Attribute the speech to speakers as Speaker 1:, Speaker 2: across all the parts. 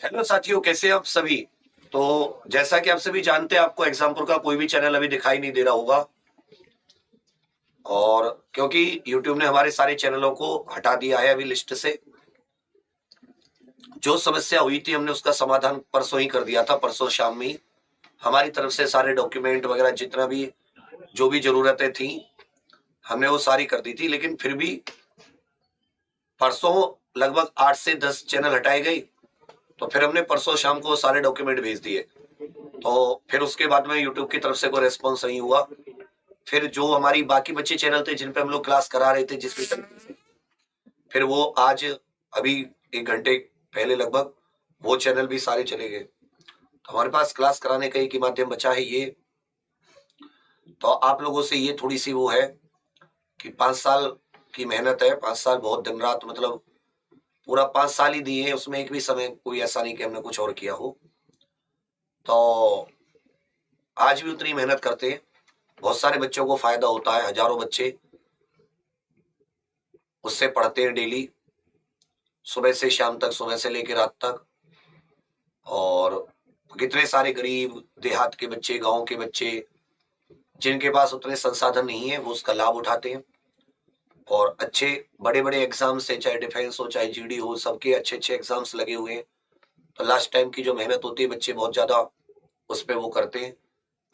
Speaker 1: Hello साथियों, कैसे आप सभी। तो जैसा कि आप सभी जानते हैं, आपको एग्जाम्पुल का कोई भी चैनल अभी दिखाई नहीं दे रहा होगा, और क्योंकि YouTube ने हमारे सारे चैनलों को हटा दिया है अभी लिस्ट से। जो समस्या हुई थी हमने उसका समाधान परसों ही कर दिया था, परसों शाम में ही हमारी तरफ से सारे डॉक्यूमेंट वगैरह जितना भी जो भी जरूरतें थी हमने वो सारी कर दी थी। लेकिन फिर भी परसों लगभग 8 से 10 चैनल हटाए गए। तो फिर हमने परसों शाम को सारे डॉक्यूमेंट भेज दिए। तो फिर उसके बाद में यूट्यूब की तरफ से कोई रेस्पॉन्स नहीं हुआ। फिर जो हमारी बाकी बच्चे चैनल थे जिन पे हम लोग क्लास करा रहे थे जिस भी तरीके से, फिर वो आज अभी 1 घंटे पहले लगभग वो चैनल भी सारे चले गए। तो हमारे पास क्लास कराने का एक ही माध्यम बचा है ये। तो आप लोगों से ये थोड़ी सी वो है कि 5 साल की मेहनत है, 5 साल बहुत दिन रात, मतलब पूरा 5 साल ही दिए हैं, उसमें एक भी समय कोई ऐसा नहीं कि हमने कुछ और किया हो। तो आज भी उतनी मेहनत करते हैं, बहुत सारे बच्चों को फायदा होता है, हजारों बच्चे उससे पढ़ते हैं डेली, सुबह से शाम तक, सुबह से लेकर रात तक। और कितने सारे गरीब देहात के बच्चे, गांव के बच्चे जिनके पास उतने संसाधन नहीं है वो उसका लाभ उठाते हैं और अच्छे बड़े बड़े एग्जाम्स है, चाहे डिफेंस हो चाहे जीडी हो, सबके अच्छे अच्छे एग्जाम्स लगे हुए हैं। तो लास्ट टाइम की जो मेहनत होती है बच्चे बहुत ज्यादा उस पर वो करते हैं।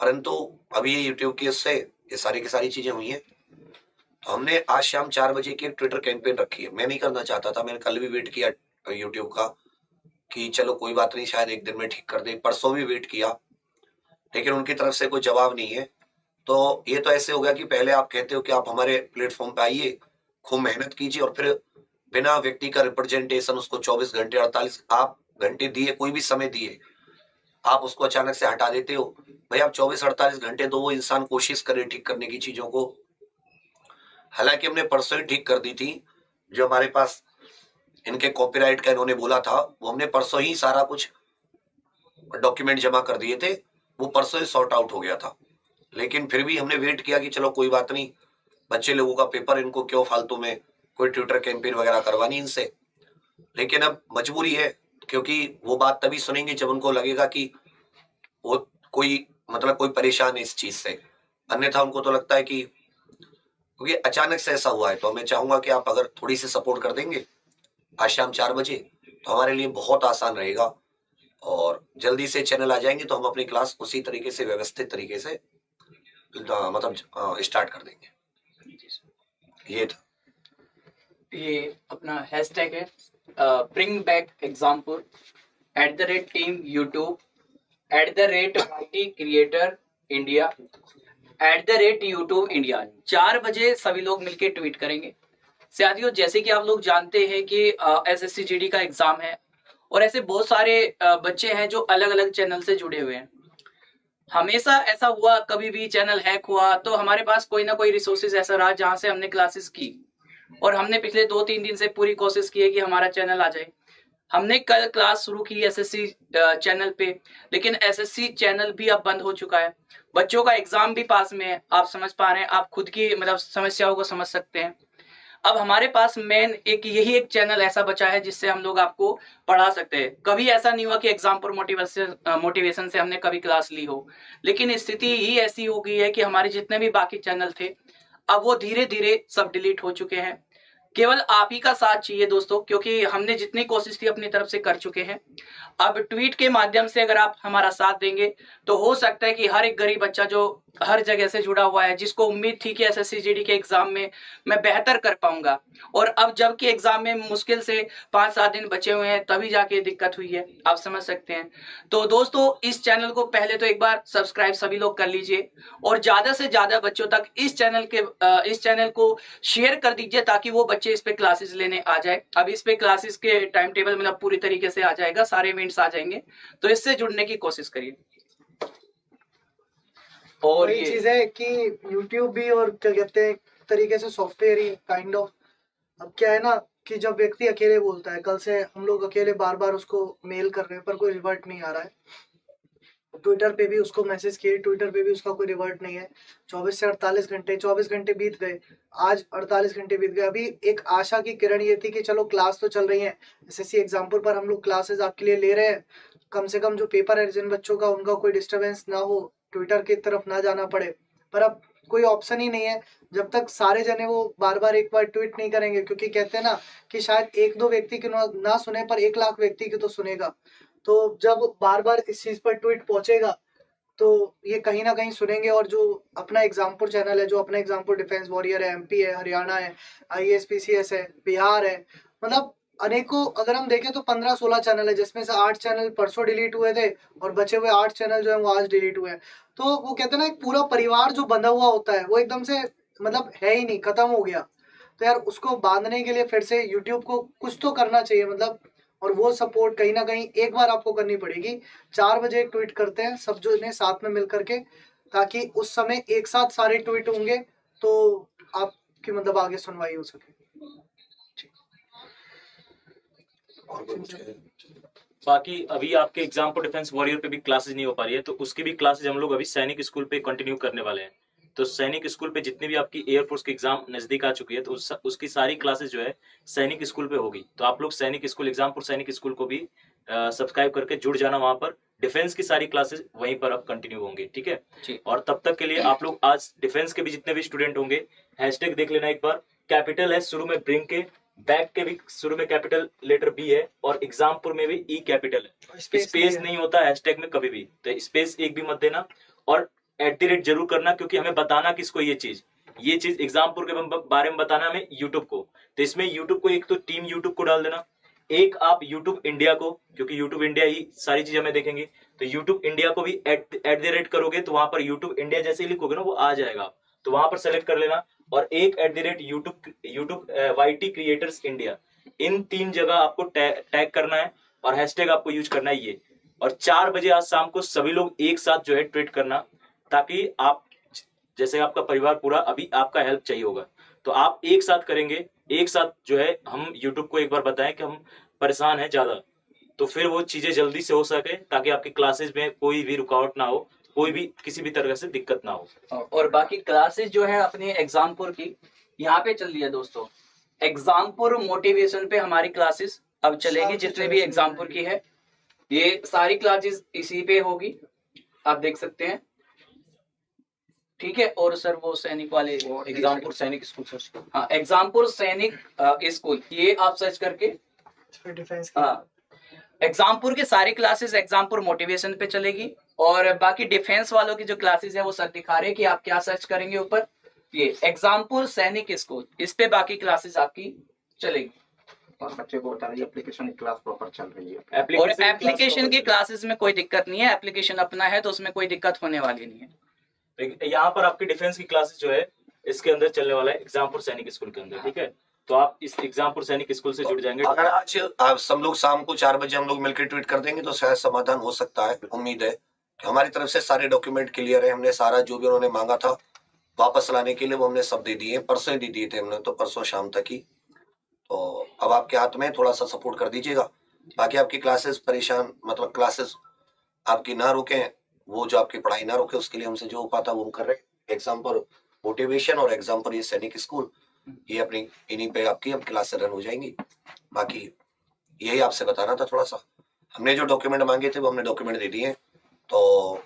Speaker 1: परंतु अभी ये यूट्यूब की उससे ये सारी की सारी चीजें हुई हैं। तो हमने आज शाम 4 बजे की एक ट्विटर कैंपेन रखी है। मैं नहीं करना चाहता था, मैंने कल भी वेट किया यूट्यूब का कि चलो कोई बात नहीं, शायद एक दिन में ठीक कर दे, परसों भी वेट किया, लेकिन उनकी तरफ से कोई जवाब नहीं है। तो ये तो ऐसे हो गया कि पहले आप कहते हो कि आप हमारे प्लेटफॉर्म पे आइए, खूब मेहनत कीजिए, और फिर बिना व्यक्ति का रिप्रेजेंटेशन उसको 24 घंटे 48 आप घंटे दिए, कोई भी समय दिए, आप उसको अचानक से हटा देते हो। भाई आप 24-48 घंटे दो, वो इंसान कोशिश करे ठीक करने की चीजों को। हालांकि हमने परसों ही ठीक कर दी थी, जो हमारे पास इनके कॉपीराइट का इन्होंने बोला था वो हमने परसों ही सारा कुछ डॉक्यूमेंट जमा कर दिए थे, वो परसों ही सॉर्ट आउट हो गया था। लेकिन फिर भी हमने वेट किया कि चलो कोई बात नहीं, बच्चे लोगों का पेपर, इनको क्यों फालतू में कोई ट्विटर कैंपेन वगैरह करवानी इनसे। लेकिन अब मजबूरी है, क्योंकि वो बात तभी सुनेंगे जब उनको लगेगा कि वो कोई, मतलब कोई परेशान है इस चीज से। अन्यथा उनको तो लगता है कि क्योंकि अचानक से ऐसा हुआ है। तो मैं चाहूंगा कि आप अगर थोड़ी सी सपोर्ट कर देंगे आज शाम 4 बजे, तो हमारे लिए बहुत आसान रहेगा और जल्दी से चैनल आ जाएंगे तो हम अपनी क्लास उसी तरीके से व्यवस्थित तरीके से मतलब स्टार्ट कर देंगे। ये था।
Speaker 2: ये अपना हैशटैग है bring back example @team YouTube @YT creator India @YouTube India. 4 बजे सभी लोग मिलकर ट्वीट करेंगे। साथियों, जैसे कि आप लोग जानते हैं कि SSC GD का एग्जाम है और ऐसे बहुत सारे बच्चे हैं जो अलग अलग चैनल से जुड़े हुए हैं। हमेशा ऐसा हुआ, कभी भी चैनल हैक हुआ तो हमारे पास कोई ना कोई रिसोर्सेज ऐसा रहा जहां से हमने क्लासेस की, और हमने पिछले 2-3 दिन से पूरी कोशिश की है कि हमारा चैनल आ जाए। हमने कल क्लास शुरू की SSC चैनल पे, लेकिन SSC चैनल भी अब बंद हो चुका है। बच्चों का एग्जाम भी पास में है, आप समझ पा रहे हैं, आप खुद की मतलब समस्याओं को समझ सकते हैं। अब हमारे पास मेन यही एक चैनल ऐसा बचा है जिससे हम लोग आपको पढ़ा सकते हैं। कभी ऐसा नहीं हुआ कि एग्जाम पर मोटिवेशन से हमने कभी क्लास ली हो, लेकिन स्थिति ही ऐसी हो गई है कि हमारे जितने भी बाकी चैनल थे अब वो धीरे धीरे सब डिलीट हो चुके हैं। केवल आप ही का साथ चाहिए दोस्तों, क्योंकि हमने जितनी कोशिश थी अपनी तरफ से कर चुके हैं। अब ट्वीट के माध्यम से अगर आप हमारा साथ देंगे तो हो सकता है कि हर एक गरीब बच्चा जो हर जगह से जुड़ा हुआ है, जिसको उम्मीद थी कि SSC GD के एग्जाम में मैं बेहतर कर पाऊंगा, और अब जबकि एग्जाम में मुश्किल से 5-7 दिन बचे हुए हैं तभी जाके दिक्कत हुई है, आप समझ सकते हैं। तो दोस्तों, इस चैनल को पहले तो एक बार सब्सक्राइब सभी लोग कर लीजिए और ज्यादा से ज्यादा बच्चों तक इस चैनल को शेयर कर दीजिए ताकि वो बच्चे इस पे क्लासेस लेने आ जाए। अब इस पे क्लासेस के टाइम टेबल मतलब पूरी तरीके से आ जाएगा, सारे इवेंट्स आ जाएंगे, तो इससे जुड़ने की कोशिश करिए।
Speaker 3: और ये चीज है कि YouTube भी और क्या कहते हैं तरीके से सॉफ्टवेयर ही काइंड ऑफ। अब क्या है ना कि जब व्यक्ति अकेले बोलता है, कल से हम लोग अकेले बार बार उसको मेल कर रहे हैं पर कोई रिवर्ट नहीं आ रहा है, ट्विटर पे भी उसको मैसेज किए, ट्विटर पे भी उसका कोई रिवर्ट नहीं है। 24 से 48 घंटे, 24 घंटे बीत गए, आज 48 घंटे बीत गए। अभी एक आशा की किरण ये थी कि चलो क्लास तो चल रही है, एसएससी एग्जाम्पल पर हम लोग क्लासेस आपके लिए ले रहे हैं, कम से कम जो पेपर है जिन बच्चों का उनका कोई डिस्टरबेंस ना हो, ट्विटर की तरफ ना जाना पड़े। पर अब कोई ऑप्शन ही नहीं है, जब तक सारे जने वो बार बार एक बार ट्वीट नहीं करेंगे, क्योंकि कहते हैं ना कि शायद एक दो व्यक्ति की ना सुने पर 1 लाख व्यक्ति की तो सुनेगा। तो जब बार बार इस चीज पर ट्वीट पहुंचेगा तो ये कहीं ना कहीं सुनेंगे। और जो अपना एग्जामपुर चैनल है, जो अपना एग्जामपुर डिफेंस वॉरियर है, एमपी है, हरियाणा है, आईएएस पीसीएस है, बिहार है, मतलब अनेकों, अगर हम देखें तो 15-16 चैनल है, जिसमें से 8 चैनल परसों डिलीट हुए थे और बचे हुए 8 चैनल जो है वो आज डिलीट हुए हैं। तो वो कहते हैं ना, एक पूरा परिवार जो बंधा हुआ होता है वो एकदम से मतलब है ही नहीं, खत्म हो गया। तो यार उसको बांधने के लिए फिर से यूट्यूब को कुछ तो करना चाहिए, मतलब। और वो सपोर्ट कहीं ना कहीं एक बार आपको करनी पड़ेगी। 4 बजे एक ट्वीट करते हैं सब जो ने साथ में मिल करके, ताकि उस समय एक साथ सारे ट्वीट होंगे तो आपकी मतलब आगे सुनवाई हो सके।
Speaker 1: और कुछ है?
Speaker 4: बाकी अभी आपके एग्जाम पर डिफेंस वॉरियर पे भी क्लासेज नहीं हो पा रही है, तो उसकी भी क्लासेज हम लोग अभी सैनिक स्कूल पे कंटिन्यू करने वाले हैं। तो सैनिक स्कूल पे जितनी भी आपकी एयरफोर्स की एग्जाम नजदीक आ चुकी है, तो उसकी सारी क्लासेज जो है सैनिक स्कूल पे होगी। तो आप लोग सैनिक स्कूल, एग्जामपुर सैनिक स्कूल को भी सब्सक्राइब करके जुड़ जाना। वहां पर डिफेंस की सारी क्लासेज वहीं पर अब कंटिन्यू होंगी, ठीक है। और तब तक के लिए आप लोग आज डिफेंस के भी जितने भी स्टूडेंट होंगे, हैशटैग देख लेना एक बार। कैपिटल है शुरू में ब्रिंग के, बैक के भी शुरू में कैपिटल लेटर बी है, और एग्जामपुर में भी ई कैपिटल है। स्पेस नहीं होता हैशटैग में कभी भी, तो स्पेस एक भी मत देना। और @ जरूर करना, क्योंकि हमें बताना किसको ये चीज एग्जामपुर के बारे में बताना हमें यूट्यूब को। तो इसमें यूट्यूब को एक तो टीम यूट्यूब को डाल देना, एक आप यूट्यूब इंडिया को, क्योंकि यूट्यूब इंडिया ही सारी चीज हमें देखेंगे। तो यूट्यूब इंडिया को भी @ करोगे तो वहां पर यूट्यूब इंडिया जैसे ही लिखोगे ना वो आ जाएगा, तो वहां पर सेलेक्ट कर लेना। और एक @ यूट्यूब वाईटी क्रिएटर्स इंडिया, इन 3 जगह आपको टैग करना है और हैशटैग आपको यूज करना है ये। और 4 बजे आज शाम को सभी लोग एक साथ जो है ट्वीट करना, ताकि आप, जैसे आपका परिवार पूरा अभी आपका हेल्प चाहिए होगा, तो आप एक साथ करेंगे, एक साथ जो है हम यूट्यूब को एक बार बताएं कि हम परेशान हैं ज्यादा, तो फिर वो चीजें जल्दी से हो सके, ताकि आपकी क्लासेस में कोई भी रुकावट ना हो, कोई भी किसी भी तरह से दिक्कत ना हो।
Speaker 2: और बाकी क्लासेस जो है अपने एग्जामपुर की यहाँ पे चल रही है दोस्तों। एग्जामपुर मोटिवेशन पे हमारी क्लासेस अब चलेगी, जितने भी एग्जामपुर की है ये सारी क्लासेस इसी पे होगी, आप देख सकते हैं, ठीक है। और सर वो सैनिक वाले एग्जामपुर सैनिक स्कूल सर्च, हाँ एग्जामपुर सैनिक स्कूल, ये आप सर्च करके
Speaker 3: डिफेंस
Speaker 2: हाँ, एग्जामपुर के सारी क्लासेस एग्जामपुर मोटिवेशन पे चलेगी। और बाकी डिफेंस वालों की जो क्लासेस है वो सर दिखा रहे हैं कि आप क्या सर्च करेंगे ऊपर, ये एग्जामपुर सैनिक स्कूल, इस पे बाकी क्लासेस आपकी चलेगी।
Speaker 5: और बच्चे को बता रही एप्लीकेशन क्लास प्रॉपर चल रही है,
Speaker 2: और एप्लीकेशन की क्लासेस में कोई दिक्कत नहीं है, एप्लीकेशन अपना है तो उसमें कोई दिक्कत होने वाली नहीं है।
Speaker 4: यहाँ पर आपकी डिफेंस की क्लासेस जो है इसके अंदर चलने वाला है एग्जामपुर सैनिक स्कूल के अंदर, ठीक है। तो आप इस एग्जामपुर सैनिक स्कूल से जुड़ जाएंगे।
Speaker 1: अगर आज आप सब लोग शाम को 4 बजे हम लोग मिलकर ट्वीट कर देंगे तो शायद समाधान हो सकता है। उम्मीद है कि हमारी तरफ से सारे डॉक्यूमेंट क्लियर है। हमने सारा जो भी उन्होंने मांगा था वापस लाने के लिए वो हमने सब दे दिए, परसों ही दे दिए थे हमने, तो परसों शाम तक ही। तो अब आपके हाथ में, थोड़ा सा सपोर्ट कर दीजिएगा। बाकी आपकी क्लासेस परेशान, मतलब क्लासेस आपकी ना रुके, वो जो आपकी पढ़ाई ना रुके, उसके लिए हमसे जो उपाय था वो हम कर रहे हैं। एग्जाम पर मोटिवेशन और एग्जाम पर ये सैनिक स्कूल, ये अपनी इन्हीं पे आपकी अब क्लास रन हो जाएंगी। बाकी यही आपसे बताना था थोड़ा सा। हमने जो डॉक्यूमेंट मांगे थे वो हमने डॉक्यूमेंट दे दिए। तो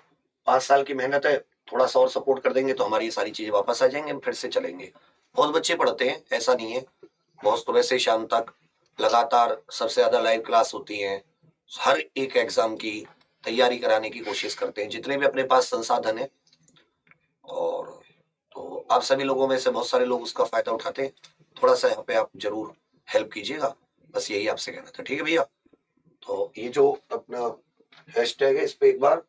Speaker 1: 5 साल की मेहनत है, थोड़ा सा और सपोर्ट कर देंगे तो हमारी ये सारी चीजें वापस आ जाएंगे, हम फिर से चलेंगे। बहुत बच्चे पढ़ते हैं, ऐसा नहीं है, बहुत सुबह से शाम तक लगातार सबसे ज्यादा लाइव क्लास होती है। हर एक एग्जाम की तैयारी कराने की कोशिश करते हैं जितने भी अपने पास संसाधन है। और तो आप सभी लोगों में से बहुत सारे लोग उसका फायदा उठाते हैं। थोड़ा सा यहाँ पे आप जरूर हेल्प कीजिएगा, बस यही आपसे कहना था, ठीक है भैया। तो ये जो अपना हैशटैग है इस पे एक बार,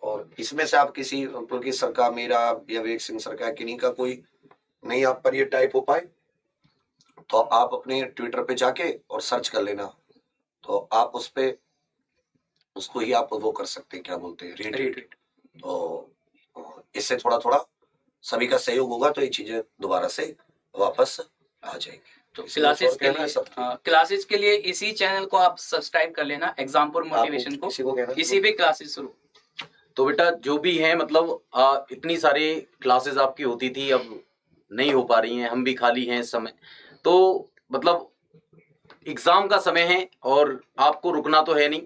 Speaker 1: और इसमें से आप किसी पुलकित सर का, मेरा या विवेक सिंह सर का, किन्हीं का कोई नहीं आप पर ये टाइप हो पाए तो आप अपने ट्विटर पे जाके और सर्च कर लेना, तो आप उस पे उसको ही आप वो कर सकते हैं, क्या बोलते हैं, रीट्वीट। तो इससे थोड़ा थोड़ा सभी का सहयोग होगा तो ये चीजें दोबारा से वापस आ जाएंगी।
Speaker 2: तो क्लासेस के लिए इसी चैनल को आप सब्सक्राइब कर लेना, एग्जामपुर मोटिवेशन को, इसी पे क्लासेस शुरू।
Speaker 6: तो बेटा जो भी है मतलब इतनी सारी क्लासेस आपकी होती थी, अब नहीं हो पा रही हैं, हम भी खाली हैं इस समय, तो मतलब एग्जाम का समय है और आपको रुकना तो है नहीं,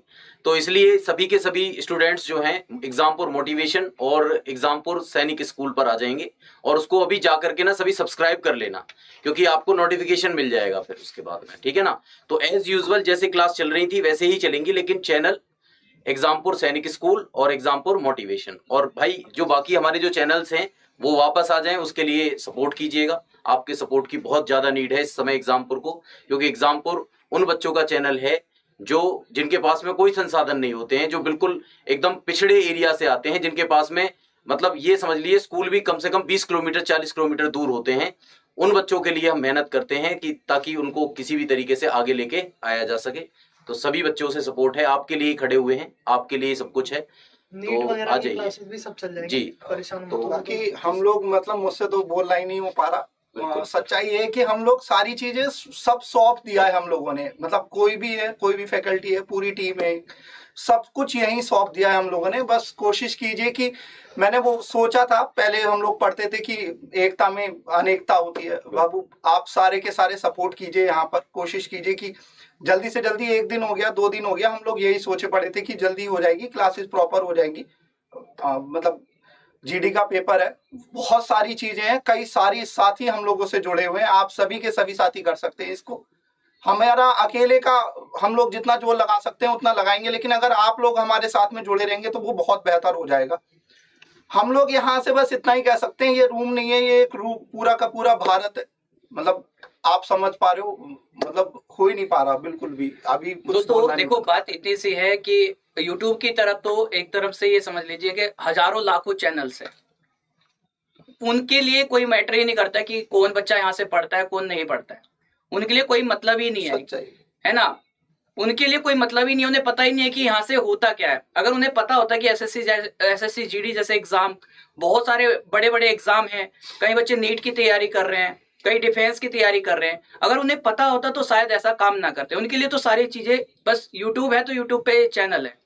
Speaker 6: तो इसलिए सभी के सभी स्टूडेंट्स जो हैं एग्जामपुर मोटिवेशन और एग्जामपुर सैनिक स्कूल पर आ जाएंगे, और उसको अभी जा करके ना सभी सब्सक्राइब कर लेना, क्योंकि आपको नोटिफिकेशन मिल जाएगा फिर उसके बाद में, ठीक है ना। तो एज यूजुअल जैसे क्लास चल रही थी वैसे ही चलेंगी, लेकिन चैनल एग्जामपुर सैनिक स्कूल और एग्जामपुर मोटिवेशन, और भाई जो बाकी हमारे जो चैनल्स हैं वो वापस आ जाएं, उसके लिए सपोर्ट कीजिएगा। आपके सपोर्ट की बहुत ज्यादा नीड है इस समय एग्जामपुर को, क्योंकि एग्जामपुर उन बच्चों का चैनल है जो जिनके पास में कोई संसाधन नहीं होते हैं, जो बिल्कुल एकदम पिछड़े एरिया से आते हैं, जिनके पास में मतलब ये समझ लीजिए स्कूल भी कम से कम 20 किलोमीटर 40 किलोमीटर दूर होते हैं। उन बच्चों के लिए हम मेहनत करते हैं कि ताकि उनको किसी भी तरीके से आगे लेके आया जा सके। तो सभी बच्चों से सपोर्ट है, आपके लिए खड़े हुए हैं, आपके लिए सब कुछ है,
Speaker 3: नीट
Speaker 6: तो
Speaker 3: वगैरह
Speaker 6: आ
Speaker 3: की
Speaker 6: जाइए
Speaker 3: क्लासेस भी सब चल जाएंगी।
Speaker 6: जी।
Speaker 3: परेशान मत
Speaker 6: तो
Speaker 3: हो।
Speaker 5: बाकी हम लोग मतलब मुझसे तो बोलना ही नहीं हो पा रहा।
Speaker 6: बिल्कुल।
Speaker 5: सच्चाई ये है कि हम लोग सारी चीजें सब सौंप दिया है हम लोगों ने, मतलब कोई भी है, कोई भी फैकल्टी है, पूरी टीम है, सब कुछ यहीं सौंप दिया है हम लोगों ने। बस कोशिश कीजिए कि मैंने वो सोचा था, पहले हम लोग पढ़ते थे कि एकता में अनेकता होती है। बाबू आप सारे के सारे सपोर्ट कीजिए, यहाँ पर कोशिश कीजिए कि जल्दी से जल्दी, 1 दिन हो गया 2 दिन हो गया, हम लोग यही सोचे पड़े थे कि जल्दी हो जाएगी क्लासेस, प्रॉपर हो जाएंगी। मतलब जीडी का पेपर है, बहुत सारी चीजें हैं, कई सारी साथी हम लोगों से जुड़े हुए हैं, आप सभी के सभी साथी कर सकते हैं इसको। हमारा अकेले का हम लोग जितना जोर लगा सकते हैं उतना लगाएंगे, लेकिन अगर आप लोग हमारे साथ में जुड़े रहेंगे तो वो बहुत बेहतर हो जाएगा। हम लोग यहाँ से बस इतना ही कह सकते हैं, ये रूम नहीं है, ये एक रूम पूरा का पूरा भारत है। मतलब आप समझ पा रहे हो, मतलब हो ही नहीं पा रहा बिल्कुल भी अभी कुछ
Speaker 2: दोस्तों
Speaker 5: बोलना नहीं।
Speaker 2: देखो बात इतनी सी है कि YouTube की तरफ तो एक तरफ से ये समझ लीजिए कि हजारों लाखों चैनल्स है, उनके लिए कोई मैटर ही नहीं करता कि कौन बच्चा यहाँ से पढ़ता है कौन नहीं पढ़ता है, उनके लिए कोई मतलब ही नहीं है,
Speaker 5: सच्चाई
Speaker 2: है ना। उनके लिए कोई मतलब ही नहीं, उन्हें पता ही नहीं है कि यहाँ से होता क्या है। अगर उन्हें पता होता कि एसएससी जीडी जैसे एग्जाम, बहुत सारे बड़े बड़े एग्जाम हैं, कई बच्चे नीट की तैयारी कर रहे हैं, कई डिफेंस की तैयारी कर रहे हैं, अगर उन्हें पता होता तो शायद ऐसा काम ना करते। उनके लिए तो सारी चीजें, बस यूट्यूब है तो यूट्यूब पे चैनल है,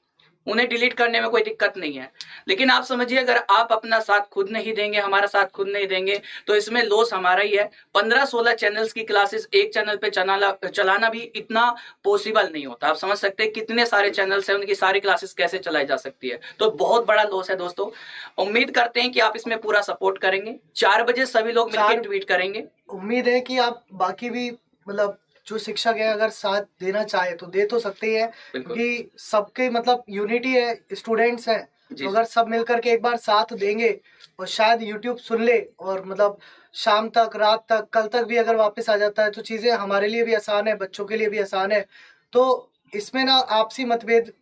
Speaker 2: उन्हें डिलीट करने में कोई दिक्कत नहीं है। लेकिन आप समझिए अगर आप अपना साथ खुद नहीं देंगे, हमारा साथ खुद नहीं देंगे, तो इसमें लॉस हमारा ही है। 15-16 चैनल्स की क्लासेस एक चैनल पे चलाना भी इतना पॉसिबल नहीं होता। आप समझ सकते हैं कितने सारे चैनल्स हैं, उनकी सारी क्लासेस कैसे चलाई जा सकती है, तो बहुत बड़ा लॉस है दोस्तों। उम्मीद करते हैं कि आप इसमें पूरा सपोर्ट करेंगे। 4 बजे सभी लोग मिलकर ट्वीट करेंगे।
Speaker 3: उम्मीद है कि आप बाकी भी मतलब जो शिक्षक है अगर साथ देना चाहे तो दे तो सकते ही है, क्योंकि सबके मतलब यूनिटी है, स्टूडेंट्स हैं, तो अगर सब मिलकर के एक बार साथ देंगे और शायद यूट्यूब सुन ले, और मतलब शाम तक रात तक कल तक भी अगर वापस आ जाता है तो चीज़ें हमारे लिए भी आसान है, बच्चों के लिए भी आसान है। तो इसमें ना आपसी मतभेद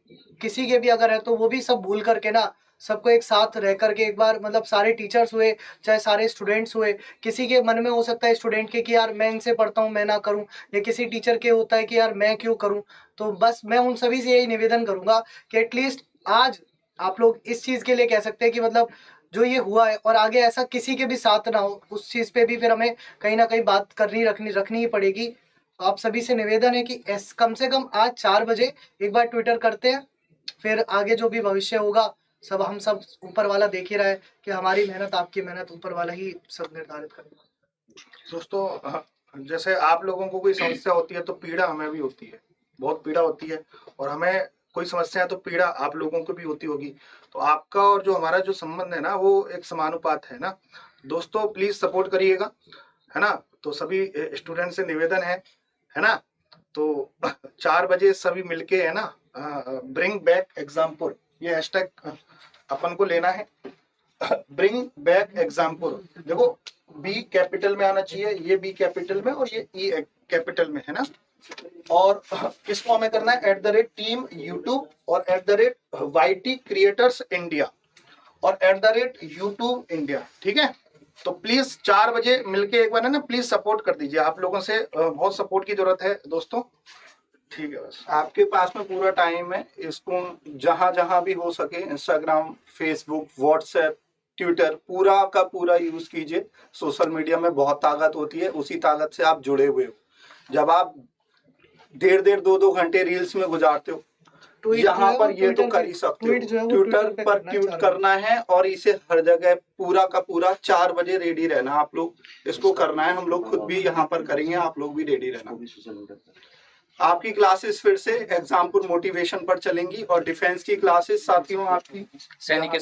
Speaker 3: किसी के भी अगर है तो वो भी सब भूल करके ना सबको एक साथ रह करके एक बार, मतलब सारे टीचर्स हुए चाहे सारे स्टूडेंट्स हुए, किसी के मन में हो सकता है स्टूडेंट के कि यार मैं इनसे पढ़ता हूँ मैं ना करूँ, या किसी टीचर के होता है कि यार मैं क्यों करूँ। तो बस मैं उन सभी से यही निवेदन करूँगा कि एटलीस्ट आज आप लोग इस चीज़ के लिए कह सकते हैं कि मतलब जो ये हुआ है और आगे ऐसा किसी के भी साथ ना हो, उस चीज़ पे भी फिर हमें कहीं ना कहीं बात रखनी ही पड़ेगी। तो आप सभी से निवेदन है कि कम से कम आज 4 बजे एक बार ट्विटर करते हैं, फिर आगे जो भी भविष्य होगा सब हम सब ऊपर वाला देख ही रहा है कि हमारी मेहनत आपकी मेहनत ऊपर वाला ही सब निर्धारित करेगा।
Speaker 7: दोस्तों जैसे आप लोगों को कोई समस्या होती है तो पीड़ा हमें भी होती है, बहुत पीड़ा होती है, और हमें कोई समस्या है तो पीड़ा आप लोगों को भी होती होगी। तो आपका और जो हमारा जो संबंध है ना वो एक समानुपात है ना। दोस्तों प्लीज सपोर्ट करिएगा, है ना। तो सभी स्टूडेंट से निवेदन है ना। तो 4 बजे सभी मिलके है ना, ब्रिंग बैक एग्जामपुर, ये हैशटैग अपन को लेना है, ब्रिंग बैक एग्जामपुर। देखो बी कैपिटल में आना चाहिए, ये बी कैपिटल में और ये ई कैपिटल में, है ना। और किसको हमें करना है, @team YouTube और @YT क्रिएटर्स इंडिया और @YouTube इंडिया, ठीक है। तो प्लीज 4 बजे मिलके एक बार है ना प्लीज सपोर्ट कर दीजिए, आप लोगों से बहुत सपोर्ट की जरूरत है दोस्तों, ठीक है। बस
Speaker 5: आपके पास में पूरा टाइम है, इसको जहां जहां भी हो सके इंस्टाग्राम, फेसबुक, व्हाट्सएप, ट्विटर पूरा का पूरा यूज कीजिए। सोशल मीडिया में बहुत ताकत होती है, उसी ताकत से आप जुड़े हुए हो। जब आप 1.5-2 घंटे रील्स में गुजारते हो
Speaker 3: ट्वीट
Speaker 5: यहाँ पर ये तो कर ही सकते
Speaker 3: ट्वीट जो है
Speaker 5: हो,
Speaker 3: वो
Speaker 5: ट्विटर
Speaker 3: पे
Speaker 5: पर
Speaker 3: करना है,
Speaker 5: ट्वीट
Speaker 3: 4
Speaker 5: करना है और इसे हर जगह पूरा का पूरा 4 बजे रेडी रहना। आप लोग इसको करना है, हम लोग खुद भी यहाँ पर करेंगे, आप लोग भी रेडी रहना। आपकी क्लासेस फिर से एग्जाम्पल मोटिवेशन पर चलेंगी और डिफेंस की क्लासेस साथियों आपकी सैनिक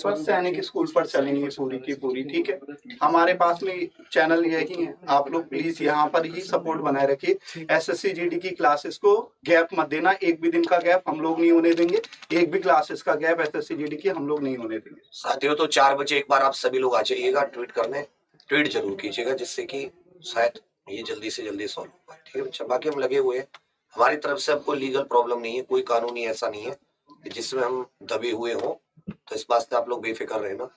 Speaker 5: स्कूल पर चलेंगी पूरी की पूरी। ठीक है, हमारे पास में चैनल यही है, आप लोग प्लीज यहाँ पर ही सपोर्ट बनाए रखिए। एसएससी जीडी की क्लासेस को गैप मत देना, एक भी दिन का गैप हम लोग नहीं होने देंगे, एक भी क्लासेस का गैप एसएससी जीडी की हम लोग नहीं होने देंगे।
Speaker 1: साथियों तो 4 बजे एक बार आप सभी लोग आ जाइएगा ट्वीट करने, ट्वीट जरूर कीजिएगा जिससे कि शायद ये जल्दी से जल्दी सॉल्व हो पाए। ठीक है बच्चा, बाकी हम लगे हुए हैं, हमारी तरफ से अब कोई लीगल प्रॉब्लम नहीं है, कोई कानूनी ऐसा नहीं है कि जिसमें हम दबे हुए हों, तो इस बात से आप लोग बेफिक्र रहना।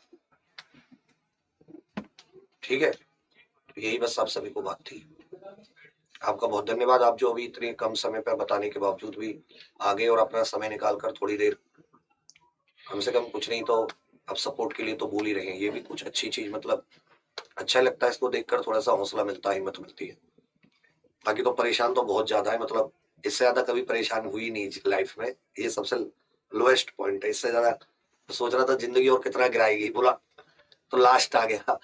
Speaker 1: ठीक है, तो यही बस आप सभी को बात थी। आपका बहुत धन्यवाद, आप जो अभी इतने कम समय पर बताने के बावजूद भी आ गए और अपना समय निकाल कर थोड़ी देर, कम से कम कुछ नहीं तो अब सपोर्ट के लिए तो बोल ही रहे हैं, ये भी कुछ अच्छी चीज, मतलब अच्छा लगता है इसको देखकर, थोड़ा सा हौसला मिलता है, हिम्मत मिलती है। बाकी तो परेशान तो बहुत ज्यादा है, मतलब इससे ज्यादा कभी परेशान हुई नहीं लाइफ में, ये सबसे लोएस्ट पॉइंट है। इससे ज्यादा सोच रहा था जिंदगी और कितना गिराएगी, बोला तो लास्ट आ गया,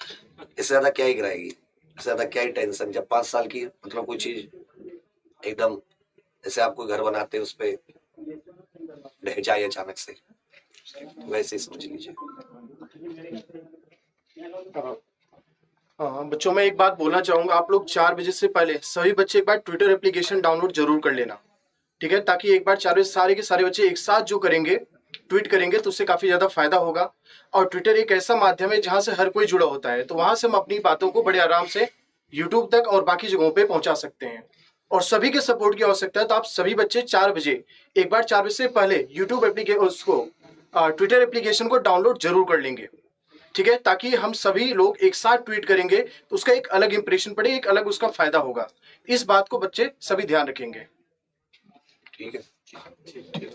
Speaker 1: इससे ज्यादा क्या ही गिराएगी, इससे ज्यादा क्या ही टेंशन। जब 5 साल की मतलब कोई चीज एकदम जैसे आप कोई घर बनाते हैं उस पे ढह जाए अचानक से, वैसे ही समझ लीजिए।
Speaker 7: हाँ बच्चों, मैं एक बात बोलना चाहूंगा, आप लोग 4 बजे से पहले सभी बच्चे एक बार ट्विटर एप्लीकेशन डाउनलोड जरूर कर लेना। ठीक है, ताकि एक बार 4 बजे सारे के सारे बच्चे एक साथ जो करेंगे, ट्वीट करेंगे, तो उससे काफी ज्यादा फायदा होगा। और ट्विटर एक ऐसा माध्यम है जहां से हर कोई जुड़ा होता है, तो वहां से हम अपनी बातों को बड़े आराम से यूट्यूब तक और बाकी जगहों पे पहुंचा सकते हैं। और सभी के सपोर्ट की आवश्यकता है, तो आप सभी बच्चे 4 बजे एक बार 4 बजे से पहले यूट्यूब एप्लीकेशन उसको ट्विटर एप्लीकेशन को डाउनलोड जरूर कर लेंगे। ठीक है, ताकि हम सभी लोग एक साथ ट्वीट करेंगे तो उसका एक अलग इंप्रेशन पड़े, एक अलग उसका फायदा होगा। इस बात को बच्चे सभी ध्यान रखेंगे।
Speaker 1: ठीक है, ठीक है।